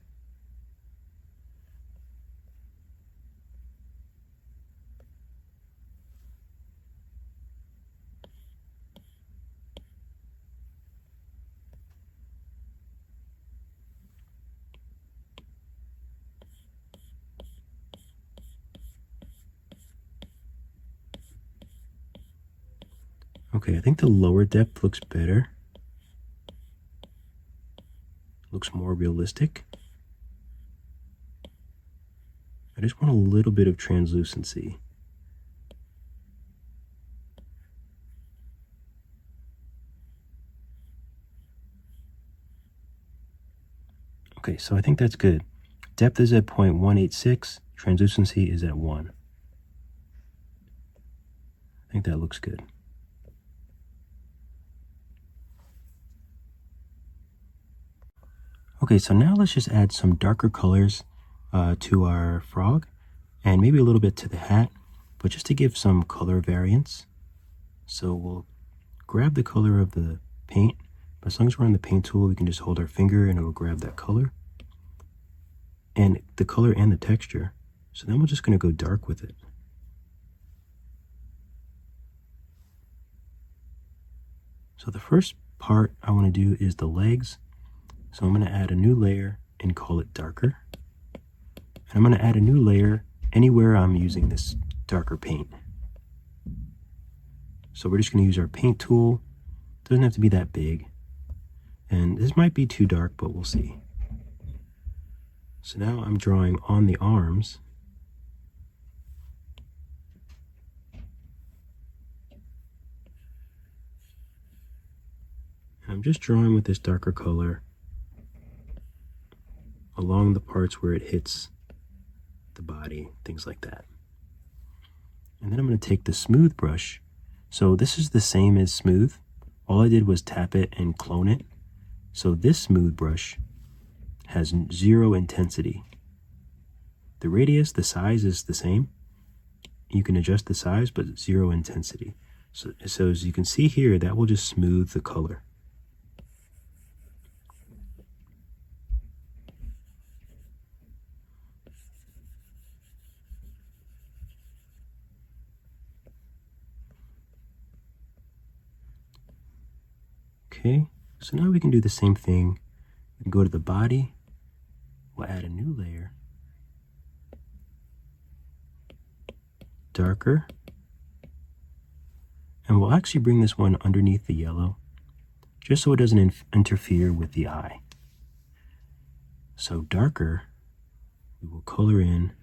Okay, I think the lower depth looks better. Looks more realistic. I just want a little bit of translucency. Okay, so I think that's good. Depth is at 0.186, translucency is at 1. I think that looks good. Okay, so now let's just add some darker colors to our frog, and maybe a little bit to the hat, but just to give some color variance. So we'll grab the color of the paint, but as long as we're on the paint tool, we can just hold our finger and it'll grab that color. And the color and the texture. So then we're just going to go dark with it. So the first part I want to do is the legs. So I'm going to add a new layer and call it darker. And I'm going to add a new layer anywhere I'm using this darker paint. So we're just going to use our paint tool. Doesn't have to be that big. And this might be too dark, but we'll see. So now I'm drawing on the arms. And I'm just drawing with this darker color along the parts where it hits the body, things like that. And then I'm going to take the smooth brush. So this is the same as smooth. All I did was tap it and clone it. So this smooth brush has 0 intensity. The radius, the size is the same. You can adjust the size, but 0 intensity. So as you can see here, that will just smooth the color. Okay, so now we can do the same thing. We can go to the body. We'll add a new layer. Darker. And we'll actually bring this one underneath the yellow, just so it doesn't interfere with the eye. So darker, we will color in.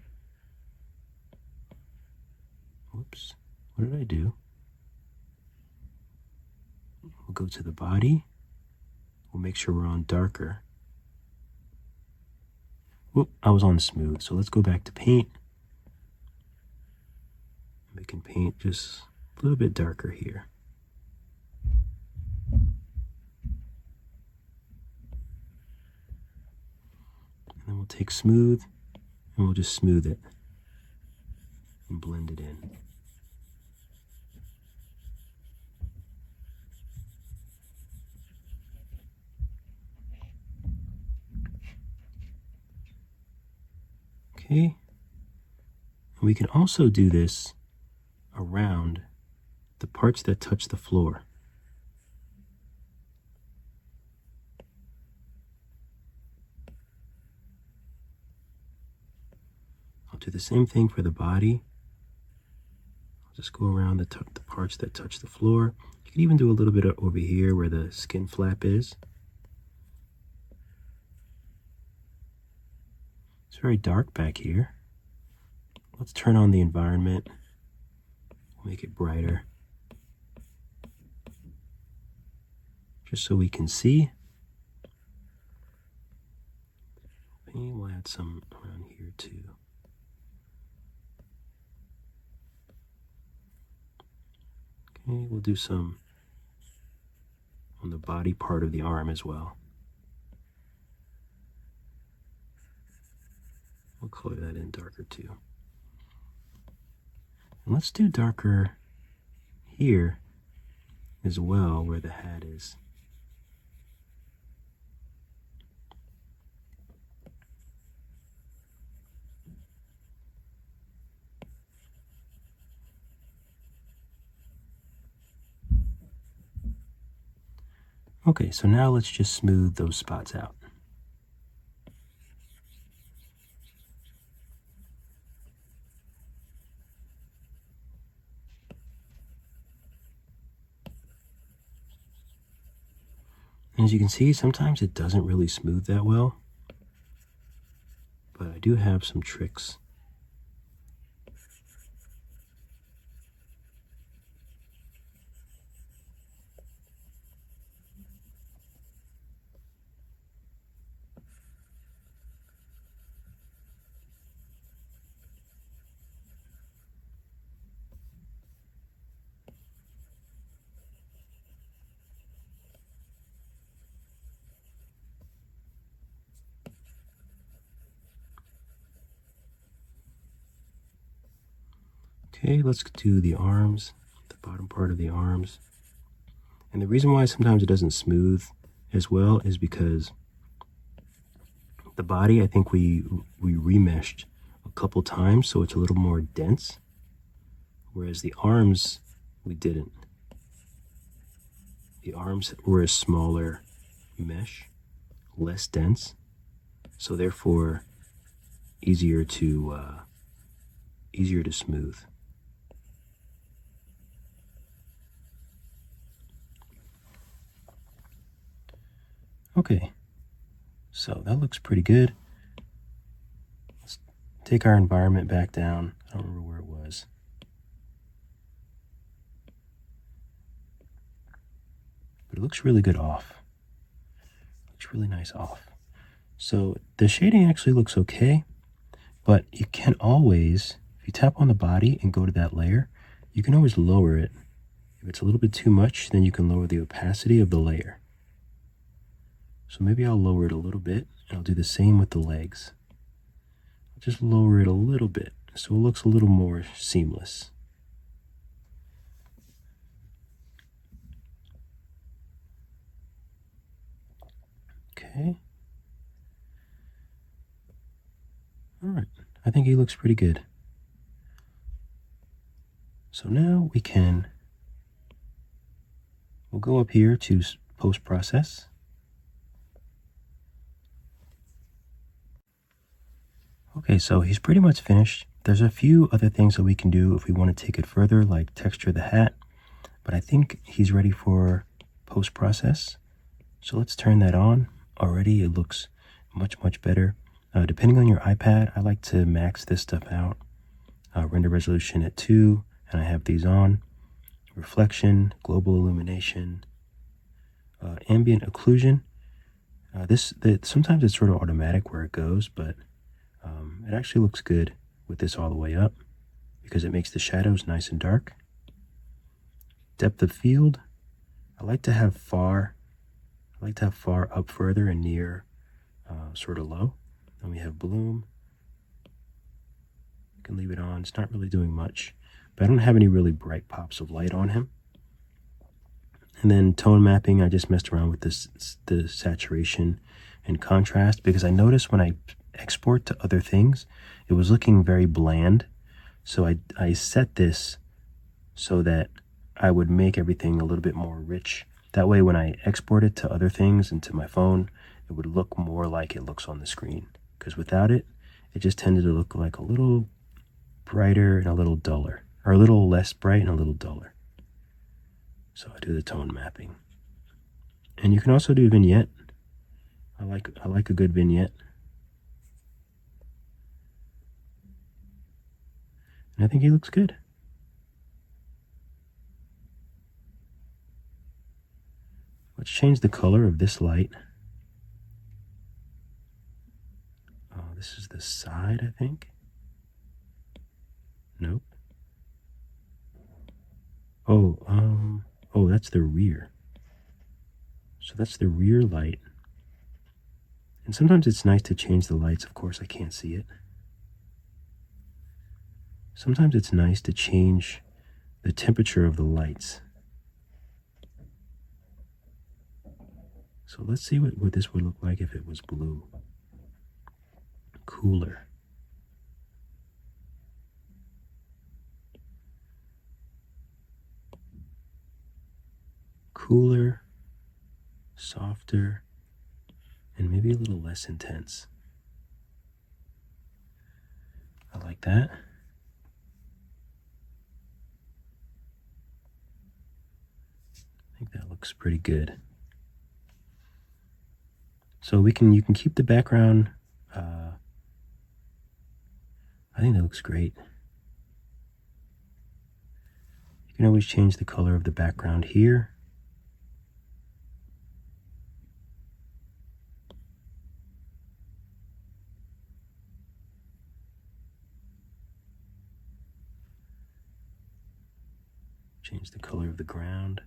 Whoops, what did I do? We'll go to the body. We'll make sure we're on darker. Whoop, I was on smooth. So let's go back to paint. We can paint just a little bit darker here. And then we'll take smooth and we'll just smooth it and blend it in. Okay, and we can also do this around the parts that touch the floor. I'll do the same thing for the body. I'll just go around the parts that touch the floor. You can even do a little bit over here where the skin flap is. It's very dark back here. Let's turn on the environment. We'll make it brighter. Just so we can see. Maybe we'll add some around here too. Okay, we'll do some on the body part of the arm as well. We'll color that in darker too. And let's do darker here as well, where the hat is. Okay, so now let's just smooth those spots out. As you can see, sometimes it doesn't really smooth that well, but I do have some tricks. Okay, let's do the arms, the bottom part of the arms. And the reason why sometimes it doesn't smooth as well is because the body, I think we remeshed a couple times, so it's a little more dense, whereas the arms, we didn't. The arms were a smaller mesh, less dense, so therefore easier to smooth. Okay, so that looks pretty good. Let's take our environment back down. I don't remember where it was. But it looks really good off. Looks really nice off. So the shading actually looks okay, but you can always, if you tap on the body and go to that layer, you can always lower it. If it's a little bit too much, then you can lower the opacity of the layer. So maybe I'll lower it a little bit, and I'll do the same with the legs. I'll just lower it a little bit so it looks a little more seamless. Okay. All right. I think he looks pretty good. So now we'll go up here to post-process. Okay, so he's pretty much finished. There's a few other things that we can do if we want to take it further, like texture the hat, but I think he's ready for post-process. So let's turn that on. Already it looks much, much better. Depending on your iPad, I like to max this stuff out. Render resolution at 2, and I have these on. Reflection, global illumination, ambient occlusion. Sometimes it's sort of automatic where it goes, but it actually looks good with this all the way up because it makes the shadows nice and dark. Depth of field, I like to have far up further and near sort of low. Then we have bloom. You can leave it on. It's not really doing much, but I don't have any really bright pops of light on him. And then tone mapping, I just messed around with the saturation and contrast because I noticed when I export to other things, it was looking very bland. So I set this so that I would make everything a little bit more rich. That way when I export it to other things and to my phone, it would look more like it looks on the screen. Because without it, it just tended to look like a little brighter and a little duller, or a little less bright and a little duller. So I do the tone mapping. And you can also do vignette. I like a good vignette. And I think he looks good. Let's change the color of this light. Oh, this is the side, I think. Nope. Oh, that's the rear. So that's the rear light. And sometimes it's nice to change the lights. Of course, I can't see it. Sometimes it's nice to change the temperature of the lights. So let's see what this would look like if it was blue. Cooler. Cooler, softer, and maybe a little less intense. I like that. I think that looks pretty good. So you can keep the background. I think that looks great. You can always change the color of the background here. Change the color of the ground.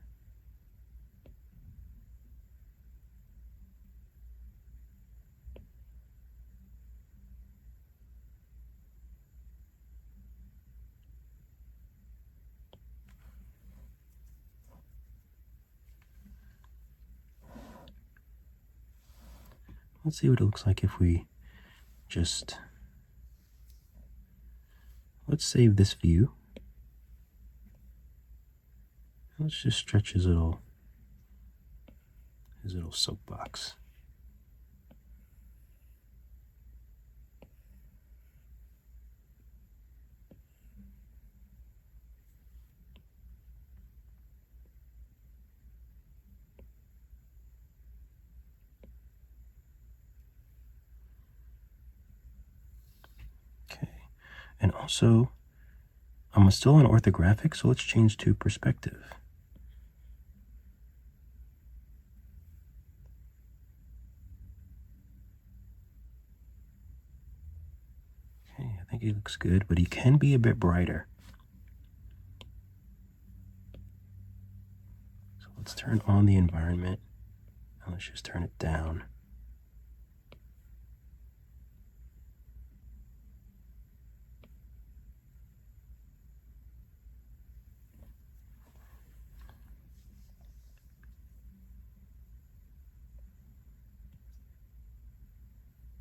Let's see what it looks like if we just, let's save this view. Let's just stretch his little soapbox. Okay, and also I'm still on orthographic, so let's change to perspective. think he looks good, but he can be a bit brighter. So let's turn on the environment, and let's just turn it down.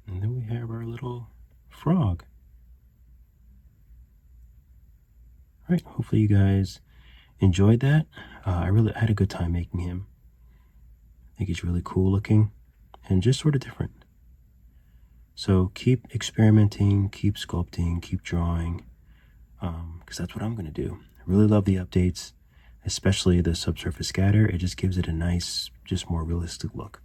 And then we have our little frog. All right, hopefully you guys enjoyed that. I really had a good time making him. I think he's really cool looking and just sort of different. So keep experimenting, keep sculpting, keep drawing, because that's what I'm going to do. I really love the updates, especially the subsurface scatter. It just gives it a nice, just more realistic look.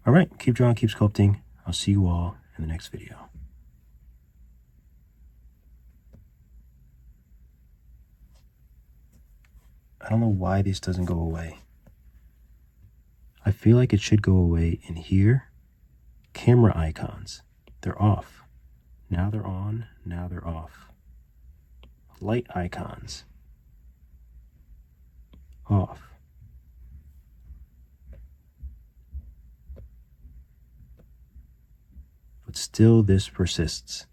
All right, keep drawing, keep sculpting. I'll see you all in the next video. I don't know why this doesn't go away. I feel like it should go away in here. Camera icons, they're off. Now they're on, now they're off. Light icons, off. But still this persists.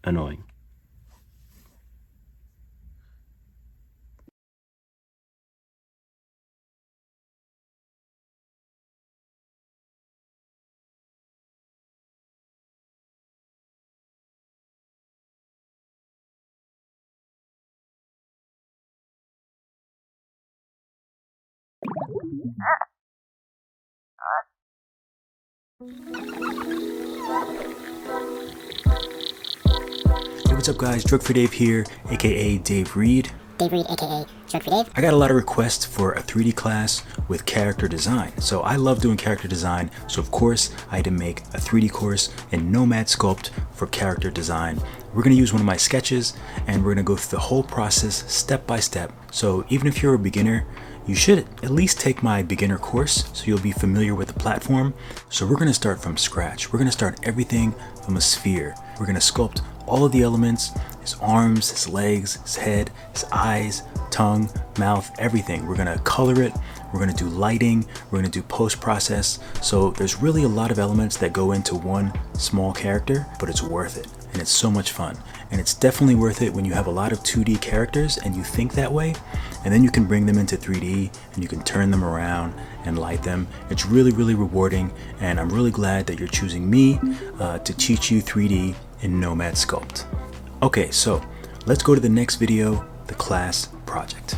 Annoying. Hey, what's up guys, Drug for Dave here, aka Dave Reed. Dave Reed, aka Drug for Dave. I got a lot of requests for a 3D class with character design. So I love doing character design, so of course I had to make a 3D course in Nomad Sculpt for character design. We're going to use one of my sketches and we're going to go through the whole process step by step. So even if you're a beginner, you should at least take my beginner course so you'll be familiar with the platform. So we're going to start from scratch. We're going to start everything from a sphere. We're going to sculpt all of the elements, his arms, his legs, his head, his eyes, tongue, mouth, everything. We're going to color it. We're going to do lighting. We're going to do post-process. So there's really a lot of elements that go into one small character, but it's worth it. And it's so much fun. And it's definitely worth it when you have a lot of 2D characters and you think that way, and then you can bring them into 3D and you can turn them around and light them. It's really, really rewarding, and I'm really glad that you're choosing me to teach you 3D in Nomad Sculpt. Okay, so let's go to the next video, the class project.